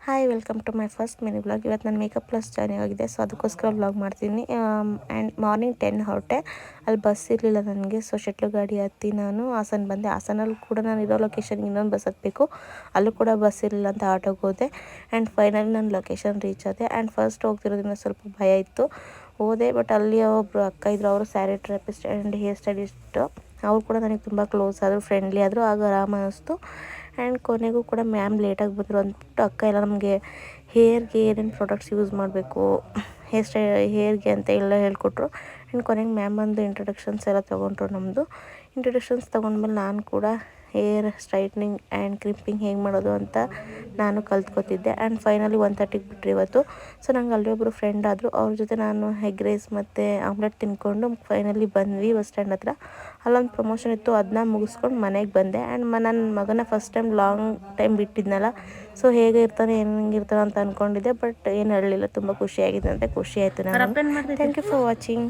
Hi welcome to my first mini vlog. ಇವತ್ತು ನಾನು makeup plus join ಆಗಿದೆ, so ಅದಕ್ಕೋಸ್ಕರ ವ್ಲಾಗ್ ಮಾಡ್ತೀನಿ. ಆ್ಯಂಡ್ ಮಾರ್ನಿಂಗ್ 10 ಹೊರಟೆ. ಅಲ್ಲಿ ಬಸ್ ಇರಲಿಲ್ಲ ನನಗೆ, ಸೊ ಶಟ್ಲು ಗಾಡಿ ಹತ್ತಿ ನಾನು ಹಾಸನ ಬಂದೆ. ಹಾಸನಲ್ಲಿ ಕೂಡ ನಾನು ಇರೋ ಲೊಕೇಶನ್ಗೆ ಇನ್ನೊಂದು ಬಸ್ ಹತ್ತಬೇಕು, ಅಲ್ಲೂ ಕೂಡ ಬಸ್ ಇರಲಿಲ್ಲ ಅಂತ ಆಟೋಗೆ ಹೋದೆ. ಆ್ಯಂಡ್ ಫೈನಲಿ ನಾನು ಲೊಕೇಶನ್ ರೀಚ್ ಆದೆ. ಆ್ಯಂಡ್ ಫಸ್ಟ್ ಹೋಗ್ತಿರೋದ್ರಿಂದ ಸ್ವಲ್ಪ ಭಯ ಇತ್ತು, ಹೋದೆ. ಬಟ್ ಅಲ್ಲಿ ಒಬ್ಬರು ಅಕ್ಕ ಇದ್ದರು, ಅವರು sari therapist and hair stylist. ಅವ್ರು ಕೂಡ ನನಗೆ ತುಂಬ ಕ್ಲೋಸ್ ಆದರು, ಫ್ರೆಂಡ್ಲಿ ಆದರು, ಆಗ ಆರಾಮ ಅನ್ನಿಸ್ತು. ಆ್ಯಂಡ್ ಕೊನೆಗೂ ಕೂಡ ಮ್ಯಾಮ್ ಲೇಟಾಗಿ ಬಂದರು ಅಂದ್ಬಿಟ್ಟು ಅಕ್ಕ ಎಲ್ಲ ನಮಗೆ ಹೇರ್ಗೆ ಏನೇನು ಪ್ರಾಡಕ್ಟ್ಸ್ ಯೂಸ್ ಮಾಡಬೇಕು, ಹೇರ್ಗೆ ಅಂತ ಎಲ್ಲ ಹೇಳ್ಕೊಟ್ರು. ಆ್ಯಂಡ್ ಕೊನೆಗೆ ಮ್ಯಾಮ್ ಬಂದು ಇಂಟ್ರೊಡಕ್ಷನ್ಸ್ ಎಲ್ಲ ತೊಗೊಂಡ್ರು. ನಮ್ಮದು ಇಂಟ್ರೊಡಕ್ಷನ್ಸ್ ತೊಗೊಂಡ್ಮೇಲೆ ನಾನು ಕೂಡ ಹೇರ್ ಸ್ಟ್ರೈಟ್ನಿಂಗ್ ಆ್ಯಂಡ್ ಕ್ರಿಪ್ಪಿಂಗ್ ಹೇಗೆ ಮಾಡೋದು ಅಂತ ನಾನು ಕಲ್ತ್ಕೊತಿದ್ದೆ. ಆ್ಯಂಡ್ ಫೈನಲಿ 1:30ಗೆ ಬಿಟ್ಟರು ಇವತ್ತು. ಸೊ ನಂಗೆ ಅಲ್ಲಿ ಒಬ್ಬರು ಫ್ರೆಂಡ್ ಆದರು, ಅವ್ರ ಜೊತೆ ನಾನು ಎಗ್ ರೈಸ್ ಮತ್ತು ಆಮ್ಲೆಟ್ ತಿಂದ್ಕೊಂಡು ಫೈನಲಿ ಬಂದ್ವಿ ಬಸ್ ಸ್ಟ್ಯಾಂಡ್ ಹತ್ರ. ಅಲ್ಲೊಂದು ಪ್ರಮೋಷನ್ ಇತ್ತು, ಅದನ್ನ ಮುಗಿಸ್ಕೊಂಡು ಮನೆಗೆ ಬಂದೆ. ಆ್ಯಂಡ್ ನನ್ನ ಮಗನ ಫಸ್ಟ್ ಟೈಮ್ ಲಾಂಗ್ ಟೈಮ್ ಬಿಟ್ಟಿದ್ನಲ್ಲ, ಸೊ ಹೇಗೆ ಇರ್ತಾನೆ ಹೆಂಗಿರ್ತಾನೆ ಅಂತ ಅಂದ್ಕೊಂಡಿದ್ದೆ. ಬಟ್ ಏನು ಹೇಳಲಿಲ್ಲ, ತುಂಬ ಖುಷಿಯಾಗಿದೆ ಅಂತ ಖುಷಿ ಆಯಿತು. ನಾನು ಥ್ಯಾಂಕ್ ಯು ಫಾರ್ ವಾಚಿಂಗ್.